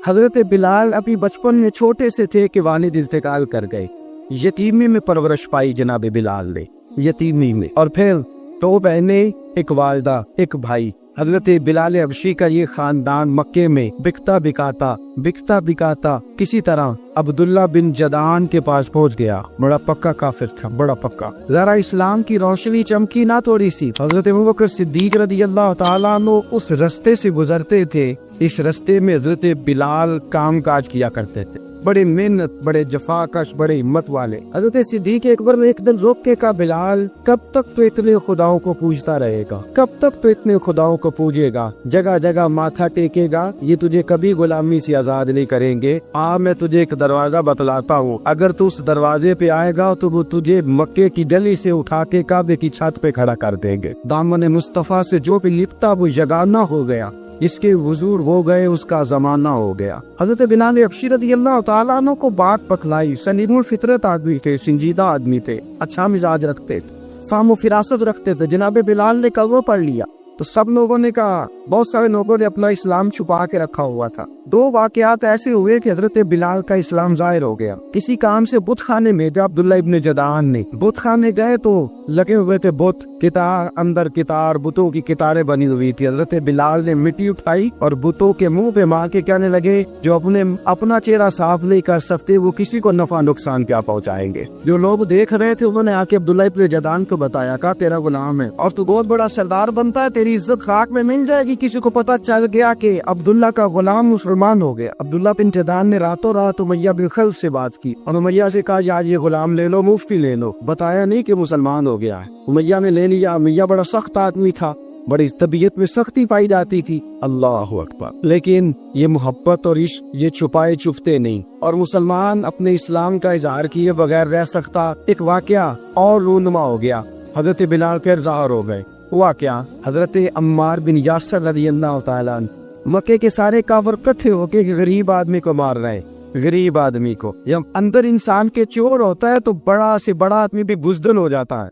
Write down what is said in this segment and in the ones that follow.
حضرت بلال ابھی بچپن میں چھوٹے سے تھے کہ والد انتقال کر گئے. یتیمی میں پرورش پائی جناب بلال نے، یتیمی میں. اور پھر 2 بہنیں، ایک والدہ، ایک بھائی. حضرت بلال حبشی کا یہ خاندان مکے میں بکتا بکاتا کسی طرح عبداللہ بن جدعان کے پاس پہنچ گیا. بڑا پکا کافر تھا، بڑا پکا. ذرا اسلام کی روشنی چمکی نہ تھوڑی سی. حضرت ابوبکر صدیق رضی اللہ تعالیٰ عنہ اس رستے سے گزرتے تھے. اس رستے میں حضرت بلال کام کاج کیا کرتے تھے، بڑے محنت، بڑے جفاکش، بڑے ہمت والے. حضرت صدیق اکبر نے ایک دن روک کے کہا، بلال کب تک تو اتنے خداؤں کو پوجتا رہے گا، کب تک تو اتنے خداؤں کو پوجے گا، جگہ جگہ ماتھا ٹیکے گا، یہ تجھے کبھی غلامی سے آزاد نہیں کریں گے. میں تجھے ایک دروازہ بتلاتا ہوں، اگر تو اس دروازے پہ آئے گا تو وہ تجھے مکے کی گلی سے اٹھا کے کعبے کی چھت پہ کھڑا کر دیں گے. دامن مصطفیٰ سے جو بھی لپٹا وہ یگانہ ہو گیا، اس کے حضور ہو گئے، اس کا زمانہ ہو گیا. حضرت بلال حبشی رضی اللہ تعالیٰ عنہ کو بات پکلائی. سلیم الفطرت آدمی تھے، سنجیدہ آدمی تھے، اچھا مزاج رکھتے تھے، فہم و فراست رکھتے تھے. جناب بلال نے کلمہ پڑھ لیا تو سب لوگوں نے کہا، بہت سارے لوگوں نے اپنا اسلام چھپا کے رکھا ہوا تھا. 2 واقعات ایسے ہوئے کہ حضرت بلال کا اسلام ظاہر ہو گیا. کسی کام سے بت خانے میں عبداللہ ابن جدعان نے بت خانے گئے تو لگے ہوئے تھے بت، کتار اندر کتار، بتوں کی کتاریں بنی ہوئی تھی. حضرت بلال نے مٹی اٹھائی اور بتوں کے منہ پہ مار کے کہنے لگے، جو اپنا چہرہ صاف نہیں کر سکتے وہ کسی کو نفع نقصان کیا پہنچائیں گے. جو لوگ دیکھ رہے تھے انہوں نے آ کے عبداللہ ابن جدعان کو بتایا، کہا تیرا غلام ہے اور تو بہت بڑا سردار بنتا ہے، تیری عزت خاک میں مل جائے گی. کسی کو پتہ چل گیا کہ عبداللہ کا غلام مسلمان ہو گیا. عبداللہ بن جدعان نے راتوں رات امیہ بن خلف سے بات کی اور امیہ سے کہا، یار یہ غلام لے لو، مفتی لے لو. بتایا نہیں کہ مسلمان ہو گیا ہے. امیہ نے لے لیا. امیہ بڑا سخت آدمی تھا، بڑی طبیعت میں سختی پائی جاتی تھی. اللہ اکبر. لیکن یہ محبت اور عشق یہ چھپائے چھپتے نہیں، اور مسلمان اپنے اسلام کا اظہار کیے بغیر رہ سکتا. ایک واقعہ اور رونما ہو گیا. حضرت بلال کے ظاہر ہو گئے. ہوا کیا؟ حضرت عمار بن یاسر رضی اللہ تعالیٰ عنہ، مکے کے سارے کافر اکٹھے ہو کے غریب آدمی کو مار رہے ہیں. غریب آدمی کو، جب اندر انسان کے چور ہوتا ہے تو بڑا سے بڑا آدمی بھی بزدل ہو جاتا ہے.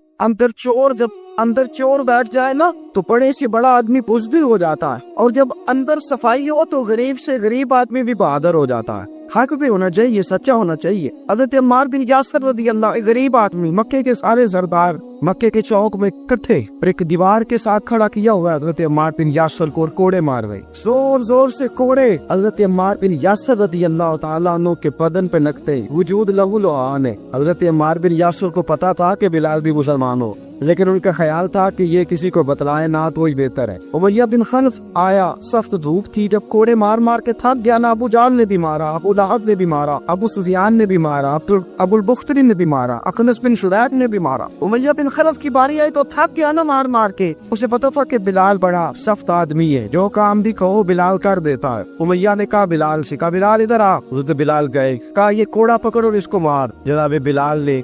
جب اندر چور بیٹھ جائے نا تو بڑے سے بڑا آدمی بزدل ہو جاتا ہے، اور جب اندر صفائی ہو تو غریب سے غریب آدمی بھی بہادر ہو جاتا ہے. حق بھی ہونا چاہیے، سچا ہونا چاہیے. حضرت عمار بن یاسر رضی اللہ، ایک غریب آدمی، مکے کے سارے سردار مکے کے چوک میں اکٹھے اور ایک دیوار کے ساتھ کھڑا کیا ہوا ہے. حضرت عمار بن یاسر کو کوڑے مار رہے، زور زور سے کوڑے. حضرت عمار بن یاسر رضی اللہ تعالیٰ عنہ کے بدن پہ لگتے وجود لہو لعان ہے. حضرت عمار بن یاسر کو پتا تھا کہ بلال بھی مسلمان ہو، لیکن ان کا خیال تھا کہ یہ کسی کو بتلائے نہ تو ہی بہتر ہے. امیہ بن خلف آیا، سخت دھوپ تھی، جب کوڑے مار مار کے تھک گیا نا، ابو جہل نے بھی مارا، ابو لہب نے بھی مارا، ابو سفیان نے بھی مارا، ابو البختری نے بھی مارا، اخنس بن شریح نے بھی مارا. امیہ بن خلف کی باری آئی تو تھک گیا نا مار مار کے. اسے پتا تھا کہ بلال بڑا سخت آدمی ہے، جو کام بھی کہو بلال کر دیتا ہے. امیہ نے کہا بلال سے، کہا بلال ادھر آ. حضرت بلال گئے، کہا یہ کوڑا پکڑو اور اس کو مار. جناب بلال نے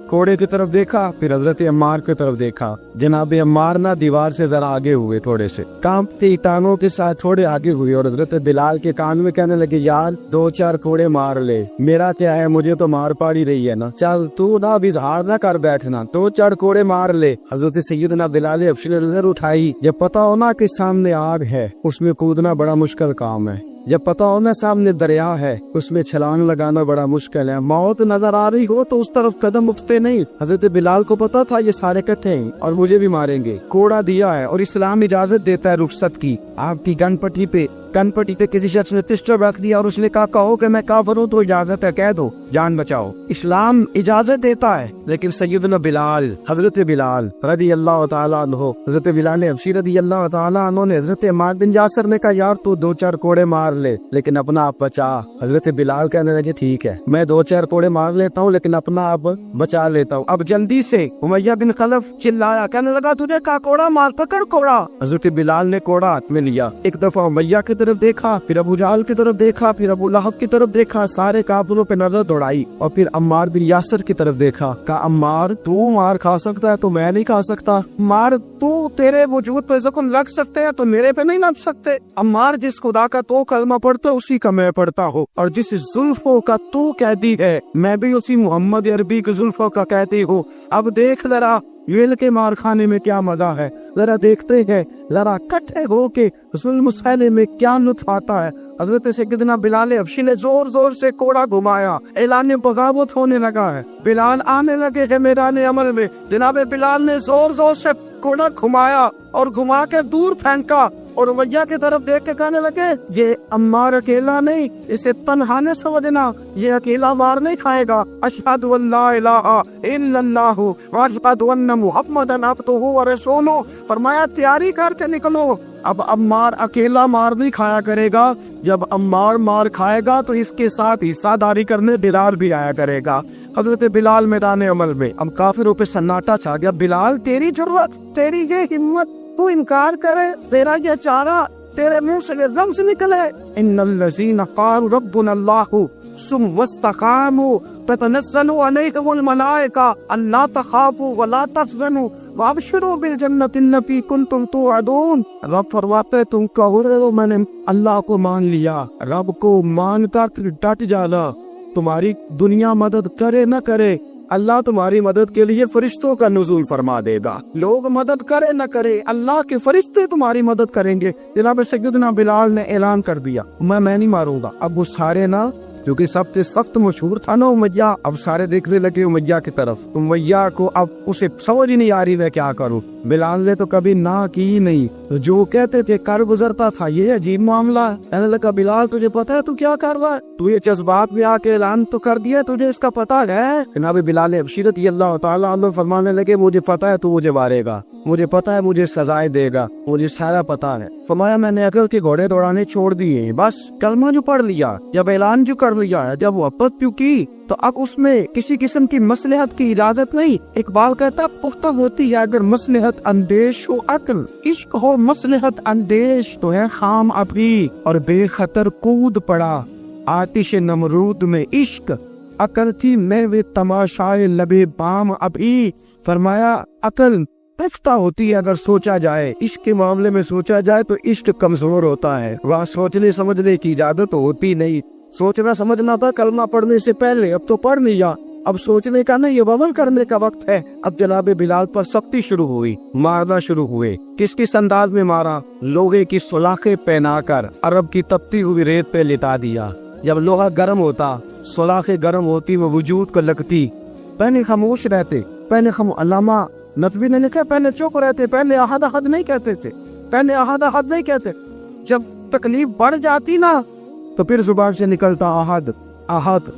کوڑے کی طرف دیکھا، پھر حضرت عمار کی طرف دیکھا. جناب عمار نہ دیوار سے ذرا آگے ہوئے، تھوڑے سے کانپتی ٹانگوں کے ساتھ تھوڑے آگے ہوئے، اور حضرت بلال کے کان میں کہنے لگے، یار 2-4 کوڑے مار لے، میرا کیا ہے، مجھے تو مار پاڑی رہی ہے نا، چل تو نہ بھی اظہار نہ کر بیٹھنا، 2-4 کوڑے مار لے. حضرت سیدنا بلال حبشی نے نظر اٹھائی. جب پتا ہونا کہ سامنے آگ ہے اس میں کودنا بڑا مشکل کام ہے، جب پتا ہونا سامنے دریا ہے اس میں چھلانگ لگانا بڑا مشکل ہے، موت نظر آ رہی ہو تو اس طرف قدم اٹھتے نہیں. حضرت بلال کو پتا تھا یہ سارے کٹھے ہیں اور مجھے بھی ماریں گے. کوڑا دیا ہے اور اسلام اجازت دیتا ہے رخصت کی. آپ کی گن پٹی پہ کسی شخص نے پسٹل رکھ دیا اور اس نے کہا، کہو کہ میں کافر ہوں تو اجازت ہے، کہہ دو، جان بچاؤ. اسلام اجازت دیتا ہے. لیکن سیدنا بلال، حضرت بلال رضی اللہ تعالیٰ عنہ، حضرت بلال حبشی رضی اللہ تعالیٰ عنہ نے حضرت عمار بن یاسر نے کہا، یار تو 2-4 کوڑے مار لے لیکن اپنا آپ بچا. حضرت بلال کہنے لگے، ٹھیک ہے میں 2-4 کوڑے مار لیتا ہوں لیکن اپنا آپ بچا لیتا ہوں. اب جلدی سے امیہ بن خلف چلایا، کہنے لگا، تجھے کہا کوڑا مار، پکڑ کوڑا. حضرت بلال نے کوڑا ہاتھ میں لیا، ایک دفعہ امیہ کی طرف دیکھا، پھر ابو جہل کی طرف دیکھا، پھر ابو لہب کی طرف دیکھا، سارے کافروں پہ نظر دوڑائی، اور پھر عمار بن یاسر کی طرف دیکھا. کہا، عمار تو مار کھا سکتا ہے تو میں نہیں کھا سکتا. عمار تیرے وجود پہ زخم لگ سکتے ہیں تو میرے پہ نہیں لگ سکتے. عمار جس خدا کا تو کلمہ پڑھتا اسی کا میں پڑھتا ہوں، اور جس زلفوں کا تو قیدی ہے میں بھی اسی محمد عربی کے زلفوں کا قیدی ہوں. اب دیکھ ذرا वेल के मार खाने में क्या मजा है, जरा देखते हैं जरा इकट्ठे होके जुल्म सहने में क्या लुत्फ आता है। हजरत सैयदना बिलाल हबशी ने जोर जोर से कोड़ा घुमाया, ऐलान बगावत होने लगा है। बिलाल आने लगे हैं मैदान अमल में। जनाब बिलाल ने जोर जोर से कोड़ा घुमाया और घुमा के दूर फेंका और उमैया की तरफ देख के कहने लगे, ये अम्मार अकेला नहीं, इसे तन्हा न समझना, ये अकेला मार नहीं खाएगा। अशहदु अल्ला इलाहा इल्लल्लाहु व अशहदु अन्ना मुहम्मदन अब्दुहु व रसूलुहु। फरमाया तैयारी करके निकलो, अब अम्मार अकेला मार नहीं खाया करेगा। जब अम्मार मार खाएगा तो इसके साथ हिस्सादारी करने बिलाल भी आया करेगा। हजरत बिलाल मैदान अमल में। अब काफिरों पे सन्नाटा छा गया। बिलाल तेरी जरूरत, तेरी ये हिम्मत, तू इनकार करे, तेरा ये चारा तेरे मुंह से लफ्ज़ से निकले। इन्नल्लज़ीना क़ालू रब्बुना अल्लाहु सुम्मा इस्तक़ामू ततनज़्ज़लु अलैहिमुल मलाइका अल्ला तख़ाफू व ला तहज़नू व अबशिरू बिल जन्नति अल्लती कुंतुम तुअदून। रब फरमाते तुम कहो रे मैंने अल्लाह को मान लिया, रब को मानकर डट जाना। तुम्हारी दुनिया मदद करे न करे, अल्लाह तुम्हारी मदद के लिए फरिश्तों का नुज़ूल फरमा देगा। लोग मदद करे न करे, अल्लाह के फरिश्ते तुम्हारी मदद करेंगे। जनाब सैयदना बिलाल ने ऐलान कर दिया, मैं नहीं मारूंगा। अब वो सारे ना, क्योंकि सबसे सख्त मशहूर था ना उमैया, अब सारे देखने लगे उमैया की तरफ। उमैया को अब उसे समझ ही नहीं आ रही मैं क्या करूं। बिलाल ने तो कभी ना की ही नहीं, तो जो कहते थे कर गुजरता था। ये अजीब मामला है। कहने लगा बिलाल तुझे पता है तू क्या कर रहा है, तू ये जज्बात में आके ऐलान तो कर दिया, तुझे इसका पता है। जनाब बिलाल हबशी रज़ियल्लाहु ताला अन्हु फरमाने लगे, मुझे पता है तू मुझे मारेगा, मुझे पता है मुझे सजाएं देगा, मुझे सारा पता है। फरमाया मैंने अकल के घोड़े दौड़ाने छोड़ दिए, बस कलमा जो पढ़ लिया, जब ऐलान जो कर लिया है, जब मोहब्बत जो की, तो अब उसमें किसी किस्म की मसलहत की इजाजत नहीं। इकबाल कहता पुख्ता होती है अगर मसलहत अंदेश हो अक्ल, इश्क हो मसलहत अंदेश तो है खाम अभी और बेखतर कूद पड़ा आतिश नमरूद में इश्क। अकल थी मैं वे तमाशाए लबे बाम अभी। फरमाया अकल पुख्ता होती है अगर सोचा जाए, इश्क के मामले में सोचा जाए तो इश्क कमजोर होता है, वहाँ सोचने समझने की इजाजत होती नहीं। सोचना समझना था कलमा पढ़ने से पहले, अब तो पढ़ लिया, अब सोचने का नहीं, अब अमल करने का वक्त है। अब जनाब बिलाल पर सख्ती शुरू हुई, मारना शुरू हुए। किस किस अंदाज में मारा, लोहे की सुलाखें पहनाकर अरब की तपती हुई रेत पे लिटा दिया। जब लोहा गर्म होता, सुलाखें गर्म होती, वो वजूद को लगती। पहले खामोश रहते, पहले अल्लामा नकवी ने लिखा पहले चुप रहते, पहले अहद अहद नहीं कहते थे, पहले अहद अहद नहीं कहते। जब तकलीफ बढ़ जाती ना तो फिर जुबान से निकलता अहद अहद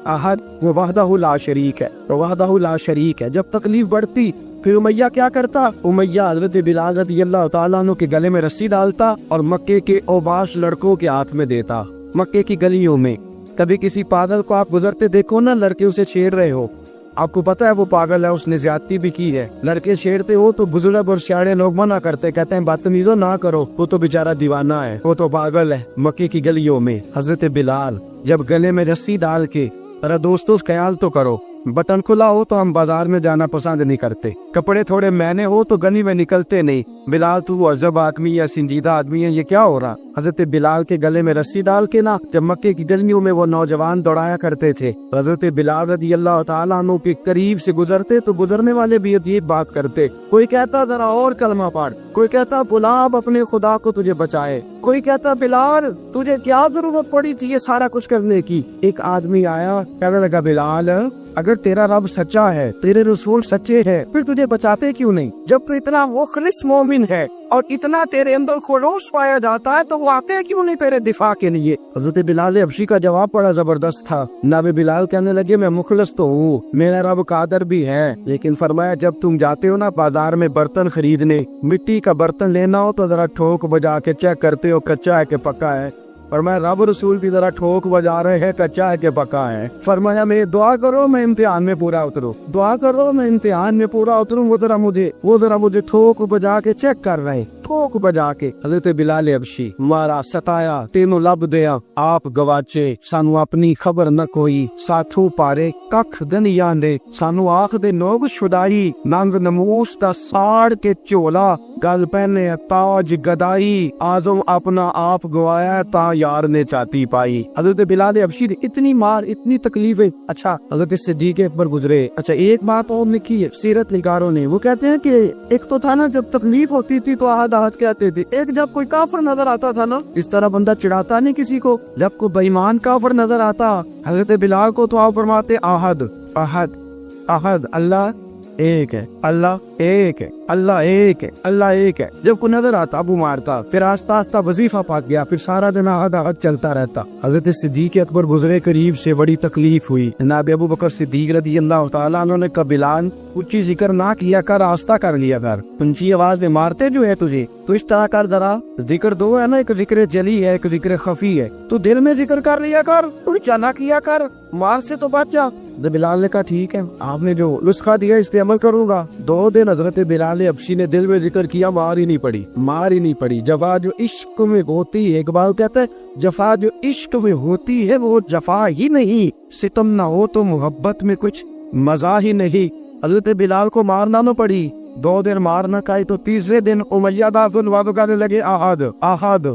अहद, वो वहदहु ला शरीक है, वो वहदहु ला शरीक है। जब तकलीफ बढ़ती फिर उमैया क्या करता, उमैया हजरत बिलाल रज़ियल्लाहु ताला अन्हु के गले में रस्सी डालता और मक्के के औबाश लड़कों के हाथ में देता। मक्के की गलियों में कभी किसी पागल को आप गुजरते देखो ना, लड़के उसे छेड़ रहे हो, आपको पता है वो पागल है, उसने ज्यादती भी की है, लड़के छेड़ते हो तो बुजुर्ग और सियाने लोग मना करते, कहते हैं बदतमीजो ना करो, वो तो बेचारा दीवाना है, वो तो पागल है। मक्के की गलियों में हजरत बिलाल जब गले में रस्सी डाल के, अरे दोस्तों ख्याल तो करो, बटन खुला हो तो हम बाजार में जाना पसंद नहीं करते, कपड़े थोड़े महंगे हो तो गली में निकलते नहीं। बिलाल तू अजब आदमी या संजीदा आदमी है, ये क्या हो रहा। हजरत बिलाल के गले में रस्सी डाल के ना जब मक्के की गलियों में वो नौजवान दौड़ाया करते थे, हजरत बिलाल रज़ियल्लाहु ताला अन्हु के करीब से गुजरते तो गुजरने वाले भी अजीब बात करते। कोई कहता जरा और कलमा पढ़, कोई कहता गुलाब अपने खुदा को तुझे बचाए, कोई कहता बिलाल तुझे क्या जरूरत पड़ी थी ये सारा कुछ करने की। एक आदमी आया, कहने लगा बिलाल अगर तेरा रब सच्चा है, तेरे रसूल सच्चे हैं, फिर तुझे बचाते क्यों नहीं। जब तू इतना मुखलिस मोमिन है और इतना तेरे अंदर खुलूस पाया जाता है तो वो आते क्यों नहीं तेरे दिफा के लिए। हज़रत बिलाल हबशी का जवाब बड़ा जबरदस्त था। नाबे बिलाल कहने लगे मैं मुखलिस तो हूँ, मेरा रब कादर भी है, लेकिन फरमाया जब तुम जाते हो ना बाजार में बर्तन खरीदने, मिट्टी का बर्तन लेना हो तो जरा ठोक बजा के चेक करते हो कच्चा है कि पक्का है। फरमाया रब रसूल भी जरा ठोक बजा रहे हैं कच्चा है कि पक्का है। फरमाया मैं दुआ करो मैं इम्तिहान में पूरा उतरूं, दुआ करो मैं इम्तिहान में पूरा उतरूं, वो जरा मुझे ठोक बजा के चेक कर रहे हैं। ٹھوک بجا کے حضرت بلال حبشی مارا ستایا تینوں لب دیا آپ گواچے سانو اپنی خبر نہ کوئی ساتھوں پارے ککھ دنی آندے سانو آخ دے نوگ شدائی ننگ نموس دا ساڑ کے چولا گل پہنے تاج گدائی آزم اپنا آپ گوایا تا یار نے چاتی پائی. حضرت بلال حبشی اتنی مار اتنی تکلیفیں. اچھا حضرت صدیق اکبر گزرے. اچھا ایک بات اور لکھی ہے سیرت نگاروں نے, وہ کہتے ہیں کہ ایک تو تھا نا جب تکلیف ہوتی تھی تو آہد آہد کہتے تھے, ایک جب کوئی کافر نظر آتا تھا نا اس طرح بندہ چڑھاتا نہیں کسی کو, جب کوئی بے ایمان کافر نظر آتا حضرت بلال کو تو آپ فرماتے آہد احد احد, اللہ ایک ہے, اللہ ایک ہے, اللہ ایک ہے, اللہ ایک ہے. جب کو نظر آتا ابو مارتا, پھر آہستہ آہستہ وظیفہ پاک گیا, پھر سارا دن آہد آہد چلتا رہتا. حضرت صدیق اکبر گزرے قریب سے, بڑی تکلیف ہوئی. جناب ابو بکر صدیق رضی اللہ تعالیٰ عنہ نے کہا بلال اونچی ذکر نہ کیا کر, آہستہ کر لیا کر, اونچی آواز میں مارتے جو ہے تجھے تو اس طرح کر, ذرا ذکر دو ہے نا, ایک ذکر جلی ہے ایک ذکر خفی ہے, تو دل میں ذکر کر لیا کر, اونچا نہ کیا کر, مار سے تو بچ جا. بلال نے کہا ٹھیک ہے, آپ نے جو نسخہ دیا اس پہ عمل کروں گا. 2 دن حضرت بلال حبشی نے دل میں ذکر کیا, مار ہی نہیں پڑی, مار ہی نہیں پڑی. جفا جو عشق میں ہوتی ہے, اقبال کہتا ہے جفا جو عشق میں ہوتی ہے وہ جفا ہی نہیں, ستم نہ ہو تو محبت میں کچھ مزہ ہی نہیں. حضرت بلال کو مارنا نہ پڑی, 2 دن مار نہ کھائی, تو تیسرے دن امیہ داخل وادو کہنے لگے آہد آہد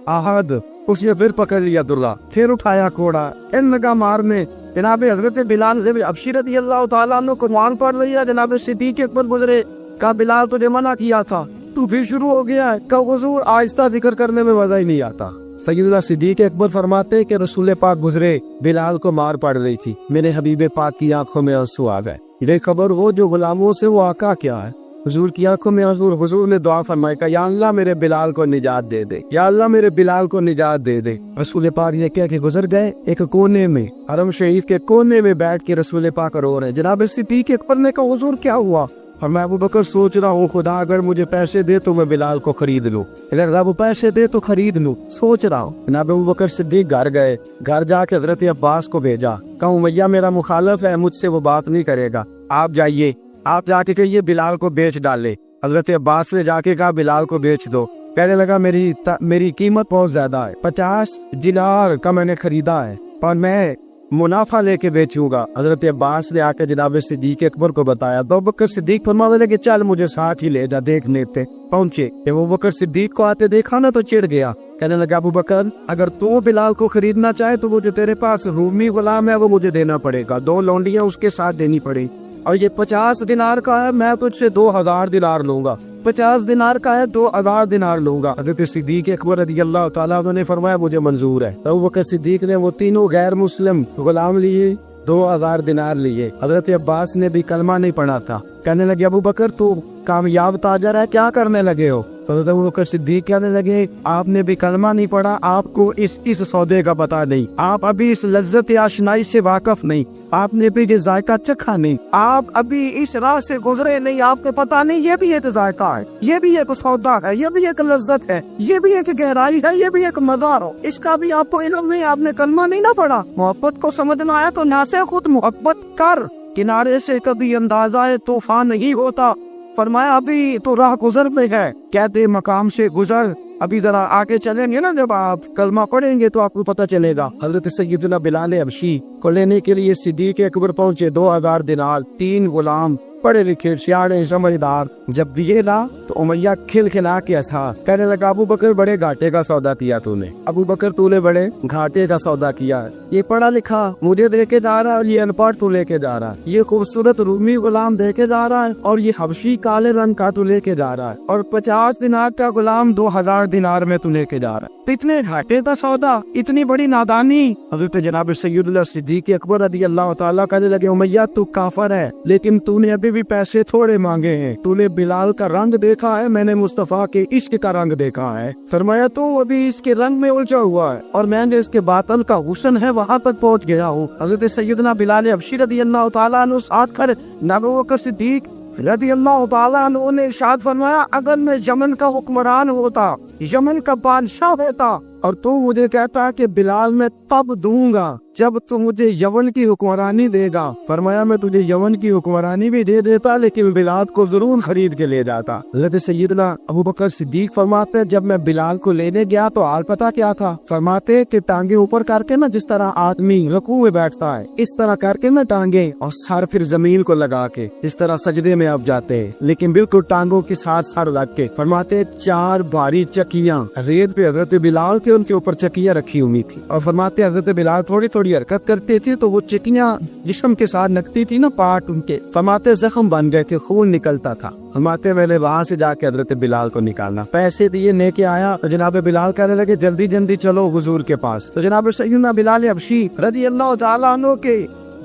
آہد. اس نے پھر پکڑ لیا درہ, پھر اٹھایا کوڑا, ان لگا مارنے. جناب حضرت بلال حبشی رضی اللہ تعالیٰ عنہ قرآن پڑھ رہی ہے. جناب صدیق اکبر گزرے, کہا بلال تجھے منع کیا تھا, تو پھر شروع ہو گیا ہے. کہا حضور آہستہ ذکر کرنے میں مزہ ہی نہیں آتا. سیدنا صدیق اکبر فرماتے کہ رسول پاک گزرے, بلال کو مار پڑ رہی تھی, میرے حبیب پاک کی آنکھوں میں آنسو آ گئے. یہ خبر ہو جو غلاموں سے وہ آقا کیا ہے, حضور کی آنکھوں میں آنسو. حضور نے دعا فرمائی, کہا یا اللہ میرے بلال کو نجات دے دے, یا اللہ میرے بلال کو نجات دے دے. رسول پاک یہ کہہ کے گزر گئے. ایک کونے میں حرم شریف کے کونے میں بیٹھ کے رسول پاک رو رہے ہیں. جناب صدیق اکبر نے کہا حضور کیا ہوا؟ اور میں ابو بکر سوچ رہا ہوں خدا اگر مجھے پیسے دے تو میں بلال کو خرید لوں, اگر رب پیسے دے تو خرید لوں, سوچ رہا ہوں. جناب ابو بکر صدیق گھر گئے, گھر جا کے حضرت عباس کو بھیجا, کہا امیہ میرا مخالف ہے, مجھ سے وہ بات نہیں کرے گا, آپ جائیے, آپ جا کے کہیے بلال کو بیچ ڈالے. حضرت عباس نے جا کے کہا بلال کو بیچ دو. کہنے لگا میری قیمت بہت زیادہ ہے, 50 دینار کا میں نے خریدا ہے اور میں منافع لے کے بیچوں گا. حضرت عباس نے آ کے جناب صدیق اکبر کو بتایا. تو ابو بکر صدیق فرمانے لگے چل مجھے ساتھ ہی لے جا, دیکھنے تھے. پہنچے, جب ابو بکر صدیق کو آتے دیکھا نا تو چڑ گیا. کہنے لگا ابو بکر اگر تو بلال کو خریدنا چاہے تو وہ جو تیرے پاس رومی غلام ہے وہ مجھے دینا پڑے گا, 2 لونڈیاں اس کے ساتھ دینی پڑے, اور یہ 50 دینار کا ہے, میں تجھ سے 2000 دینار لوں گا. 50 دینار کا ہے, 2000 دینار لوں گا. حضرت صدیق اکبر رضی اللہ تعالیٰ عنہ نے فرمایا مجھے منظور ہے. ابو بکر صدیق نے وہ تینوں غیر مسلم غلام لیے, 2000 دینار لیے. حضرت عباس نے بھی کلمہ نہیں پڑھا تھا. کہنے لگے ابو بکر تو کامیاب تاجر ہے, کیا کرنے لگے ہو؟ حضرت ابو بکر صدیق کہنے لگے آپ نے بھی کلمہ نہیں پڑھا, آپ کو اس سودے کا پتہ نہیں, آپ ابھی اس لذت آشنائی سے واقف نہیں, آپ نے بھی یہ ذائقہ چکھا نہیں, آپ ابھی اس راہ سے گزرے نہیں, آپ کو پتہ نہیں یہ بھی ایک ذائقہ ہے, یہ بھی ایک سودا ہے, یہ بھی ایک لذت ہے, یہ بھی ایک گہرائی ہے, یہ بھی ایک مزہ ہو, اس کا بھی آپ کو علم نہیں, آپ نے کلمہ نہیں نہ پڑھا. محبت کو سمجھنا آیا تو نہ سے خود محبت کر, کنارے سے کبھی اندازہ طوفان نہیں ہوتا. فرمایا ابھی تو راہ گزر میں ہے, کہتے مقام سے گزر, ابھی ذرا آگے چلیں گے نا, جب آپ کلمہ پڑھیں گے تو آپ کو پتہ چلے گا. حضرت سیدنا بلال حبشی کو لینے کے لیے صدیق اکبر پہنچے. 2000 دینار, 3 غلام, پڑھے لکھے سیاڑے سمجھدار. جب دیے لا تو امیہ کھل کھلا کے ہنسا, کہنے لگا ابو بکر بڑے گھاٹے کا سودا کیا تو نے, ابو بکر تو نے بڑے گھاٹے کا سودا کیا ہے. یہ پڑھا لکھا مجھے دے کے جا رہا ہے اور یہ ان پڑھ تو لے کے جا رہا ہے, یہ خوبصورت رومی غلام دے کے جا رہا ہے اور یہ حبشی کالے رنگ کا تو لے کے جا رہا ہے, اور 50 دینار کا غلام 2000 دینار میں تو لے کے جا رہا ہے. اتنے گھاٹے کا سودا, اتنی بڑی نادانی. حضرت جناب سیدنا صدیق اکبر رضی اللہ تعالیٰ کہنے لگے امیہ تو کافر ہے, لیکن تو نے ابھی بھی پیسے تھوڑے مانگے ہیں, تو نے بلال کا رنگ دیکھا ہے, میں نے مصطفیٰ کے عشق کا رنگ دیکھا ہے. فرمایا تو ابھی اس کے رنگ میں الجھا ہوا ہے, اور میں نے اس کے باطن کا حسن ہے وہاں تک پہنچ گیا ہوں. حضرت سیدنا بلال حبشی رضی اللہ تعالیٰ عنہ ساتھ کر ابو بکر صدیق رضی اللہ تعالیٰ عنہ نے ارشاد فرمایا اگر میں یمن کا حکمران ہوتا यमन का बादशाह होता और तू मुझे कहता कि बिलाल मैं तब दूंगा जब तू मुझे यमन की हुक्मरानी देगा। फरमाया मैं तुझे यमन की हुक्मरानी भी दे देता लेकिन बिलाल को जरूर खरीद के ले जाता। हज़रत सैयदना अबू बकर सिद्दीक फरमाते जब मैं बिलाल को लेने गया तो हाल पता क्या था। फरमाते कि टांगे ऊपर करके ना जिस तरह आदमी रुकू में बैठता है इस तरह करके ना टांगे और सर फिर जमीन को लगा के इस तरह सजदे में अब जाते हैं लेकिन बिल्कुल टांगों के साथ सर लग के। फरमाते 4 भारी चक्कियां रेत पे हजरत बिलाल के उनके ऊपर चक्कियां रखी हुई थी और फरमाते हजरत बिलाल थोड़ी थोड़ी हरकत करते थे तो वो चक्कियां जिस्म के साथ लगती थी ना पार्ट उनके। फरमाते जख्म बन गए थे, खून निकलता था। फरमाते मैंने वहां से जाके हजरत बिलाल को निकालना, पैसे दिए लेके आया तो जनाब बिलाल कहने लगे जल्दी जल्दी चलो हुजूर के पास। तो जनाब सैयदना बिलाल हबशी रज़ी अल्लाह तआला अन्हु के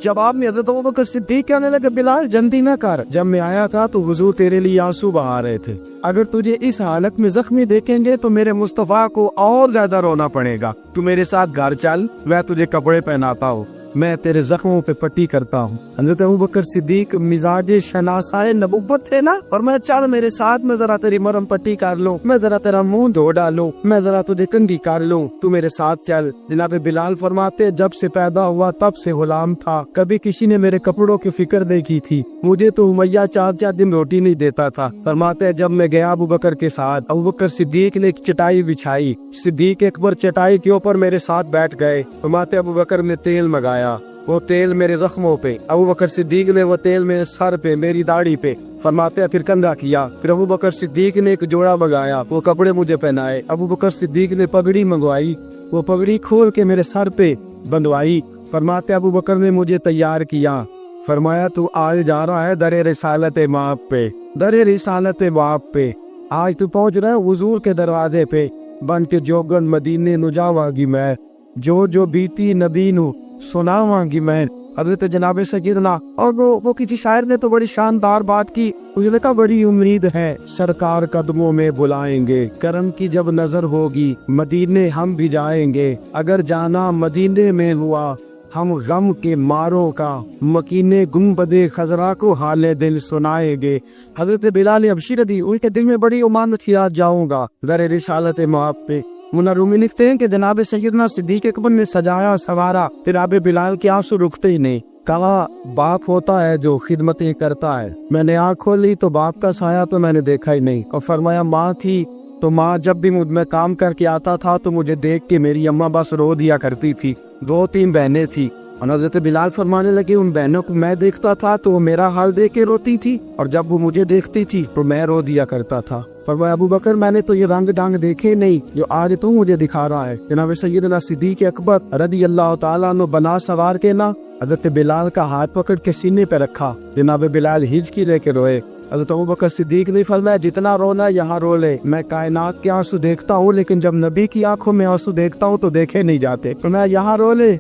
जवाब में हजरत अबू बकर सिद्दीक कहने लगे बिलाल जल्दी ना कर, जब मैं आया था तो हुजूर तेरे लिए आंसू बहा रहे थे, अगर तुझे इस हालत में जख्मी देखेंगे तो मेरे मुस्तफा को और ज्यादा रोना पड़ेगा। तू मेरे साथ घर चल, मैं तुझे कपड़े पहनाता हूँ, मैं तेरे जख्मों पे पट्टी करता हूँ। हज़रत अबू बकर सिद्दीक मिजाज शनासाए नबुव्वत थे ना, और मैं चल मेरे साथ में जरा तेरी मरहम पट्टी कर लूं, मैं जरा तेरा मुंह धो डालूं, मैं जरा तुझे कंघी कर लूं, तू मेरे साथ चल। जनाब बिलाल फरमाते जब से पैदा हुआ तब से गुलाम था, कभी किसी ने मेरे कपड़ों की फिक्र नहीं की थी, मुझे तो उमैया 4 दिन रोटी नहीं देता था। फरमाते जब मैं गया अबू बकर के साथ, अबू बकर सिद्दीक ने एक चटाई बिछाई, सिद्दीक अकबर चटाई के ऊपर मेरे साथ बैठ गए। फरमाते अबू बकर ने तेल मंगाया, वो तेल मेरे जख्मों पे, अबू बकर सिद्दीक ने वो तेल मेरे सर पे, मेरी दाढ़ी पे। फरमाते फिर कंधा किया, फिर अबू बकर सिद्दीक ने एक जोड़ा मंगाया, वो कपड़े मुझे पहनाए। अबू बकर सिद्दीक ने पगड़ी मंगवाई, वो पगड़ी खोल के मेरे सर पे बंधवाई। फरमाते अबू बकर ने मुझे तैयार किया, फरमाया तू आज जा रहा है दरे रिसालत माप पे, दरे रिसालत माप पे, आज तू पहुंच रहा है हुजूर के दरवाजे पे, बन के जोगन मदीने नु जावांगी मैं, जो बीती नबी नु सुनावांगी मैं। हजरत जनाब सैयदना और वो किसी शायर ने तो बड़ी शानदार बात की, उसने कहा बड़ी उम्मीद है सरकार कदमों में बुलाएंगे, करम की जब नजर होगी मदीने हम भी जाएंगे, अगर जाना मदीने में हुआ हम गम के मारों का, मकीने गुंबदे खजरा को हाले दिल सुनाएंगे। हजरत बिलाल हबशी रदी उनके दिल में बड़ी उम्मीद थी आज जाऊंगा दर रिसालत माप पे। मुन्ना रूमी लिखते हैं कि जनाब सैयदना सिद्दीक अकबर ने सजाया सवारा, फिर आबे बिलाल के आंसू रुकते ही नहीं। कहा बाप होता है जो खिदमतें करता है, मैंने आँख खोली तो बाप का साया तो मैंने देखा ही नहीं, और फरमाया माँ थी तो माँ जब भी मैं काम करके आता था तो मुझे देख के मेरी अम्मा बस रो दिया करती थी। 2-3 बहनें थी, और हज़रत बिलाल फरमाने लगे उन बहनों को मैं देखता था तो वो मेरा हाल देख के रोती थी, और जब वो मुझे देखती थी तो मैं रो दिया करता था। फरमाया अबू बकर मैंने तो ये रंग डांग देखे नहीं जो आज तू मुझे दिखा रहा है। जनाब सैयदना सिद्दीक अकबर रज़ी अल्लाह तआला अन्हु बना सवार के ना हज़रत बिलाल का हाथ पकड़ के सीने पे रखा, जनाब बिलाल हिचकी लेके रोए। हज़रत अबू बकर सिद्दीक ने फरमाया जितना रोना यहाँ रो ले, मैं कायनात के आंसू देखता हूँ लेकिन जब नबी की आंखों में आंसू देखता हूँ तो देखे नहीं जाते। फरमाया यहाँ रो ले,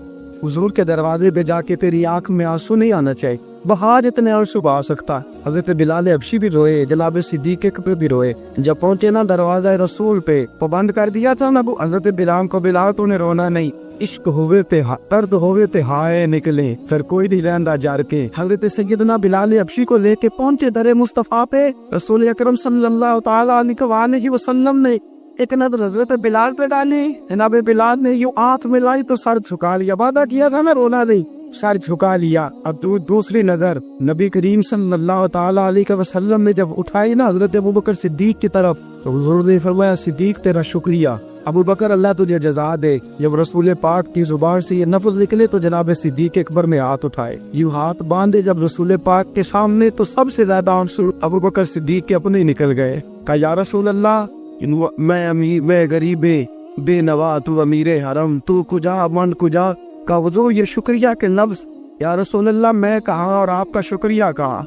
हुजूर के दरवाजे पे जाके तेरी आंख में आंसू नहीं आना चाहिए, बाहर इतने आंसू बहा सकता है। हजरत बिलाल हबशी भी रोए, जनाब सिद्दीक अकबर भी रोए। जब पहुंचे ना दरवाजा रसूल पे तो बंद कर दिया था ना हजरत बिलाल को, बिलाल तूने रोना नहीं, इश्क होवे ते दर्द होवे ते हाय निकले, फिर कोई नहीं रहंदा जार के। हजरत सैयदना बिलाल हबशी को लेके पहुंचे दरे मुस्तफा पे, रसूल अकरम सल्लल्लाहु तआला अलैहि वसल्लम ने एक नजर हजरत बिलाल पे डाली, जनाब बिलाल ने यूं हाथ मिलाई तो सर झुका लिया, वादा किया था ना रोना नहीं, सर झुका लिया। अब दूसरी नजर नबी करीम सल्लल्लाहु तआला अलैहि वसल्लम ने जब उठाई ना हजरत अबू बकर सिद्दीक की तरफ, तो हुजूर ने फरमाया सिद्दीक तेरा शुक्रिया, अबू बकर अल्लाह तुझे जज़ा दे। जब रसूल पाक की जुबान से ये लफ्ज़ निकले तो जनाब सिद्दीक अकबर ने हाथ उठाए, यूं हाथ बांधे जब रसूल पाक के सामने, तो सबसे ज्यादा आंसू अबू बकर सिद्दीक के अपने निकल गए। कहा या रसूल अल्लाह मैं गरीबे बेनवा, तू अमीरे हरम, तू कुजा मन कुजा का वजू ये शुक्रिया के लफ्ज, या रसूल अल्लाह मैं कहाँ और आपका शुक्रिया कहाँ।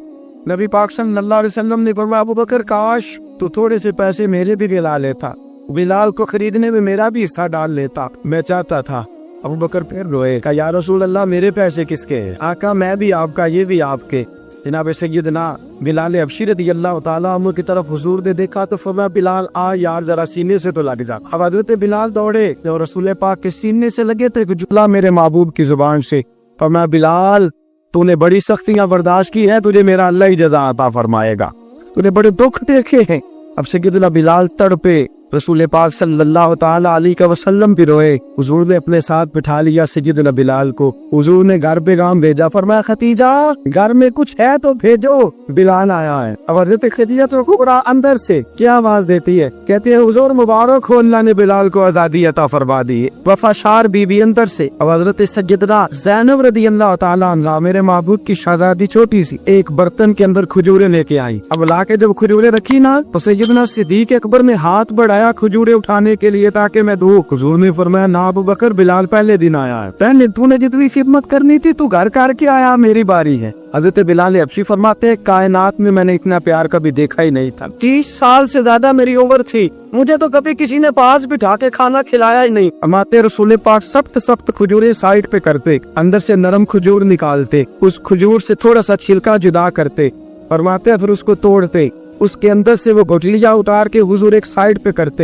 नबी पाक सल्लल्लाहु अलैहि वसल्लम ने फरमाया अबू बकर काश तू थोड़े से पैसे मेरे भी दिला लेता, बिलाल को खरीदने में मेरा भी हिस्सा डाल लेता, मैं चाहता था। अबू बकर फिर रोए, कहा या रसूल अल्लाह मेरे पैसे किसके हैं? आका मैं भी आपका ये भी आपके। जनाब सैयदना बिलाल हबशी रज़ियल्लाहु तआला अन्हु की तरफ हुजूर ने देखा तो फरमाया बिलाल आ यार जरा सीने से तो लग जा। अब हजरत बिलाल दौड़े और रसूल पाक के सीने से लगे तो एक जुमला मेरे महबूब की जुबान से, फरमाया बिलाल तूने बड़ी सख्तियां बर्दाश्त की है, तुझे मेरा अल्लाह ही जज़ा अता फरमाएगा, तूने बड़े दुख देखे हैं। अब सैयदना बिलाल तड़पे, रसूल पाक सल्लल्लाहु ताला अलैहि वसल्लम भी रोए। हुजूर ने अपने साथ बिठा लिया सैयदना बिलाल को। हुजूर ने घर पैगाम भेजा, फरमाया खतीजा घर में कुछ है तो भेजो, बिलाल आया है। अब हज़रत खदीजा तो कुबरा अंदर से क्या आवाज देती है, कहती है हुजूर मुबारक हो, अल्लाह ने बिलाल को आजादी अता फरमा दी है। वफाशार बीबी अंदर से। अब हज़रत सैयदना ज़ैनब रज़ियल्लाहु ताला अन्हा, मेरे महबूब की शहजादी छोटी सी, एक बर्तन के अंदर खजूरें लेके आई। अब लाके जब खजूरें रखी ना, तो सैयदना सिद्दीक अकबर ने हाथ बढ़ाया खजूरें उठाने के लिए ताकि मैं दूं। हुजूर ने फरमाया ना अबू बकर, बिलाल पहले दिन आया है, पहले तूने जितनी खिदमत करनी थी तू घर करके आया, मेरी बारी है। हज़रत बिलाल हबशी फरमाते हैं कायनात में मैंने इतना प्यार कभी देखा ही नहीं था। 30 साल से ज्यादा मेरी उम्र थी, मुझे तो कभी किसी ने पास बिठा के खाना खिलाया ही नहीं। फरमाते रसूल पाक सख्त सख्त खजूरें साइड पे करते, अंदर से नरम खजूर निकालते, उस खजूर से थोड़ा सा छिलका जुदा करते, फरमाते फिर उसको तोड़ते, उसके अंदर से वो गुठलियां उतार के हुजूर एक साइड पे करते,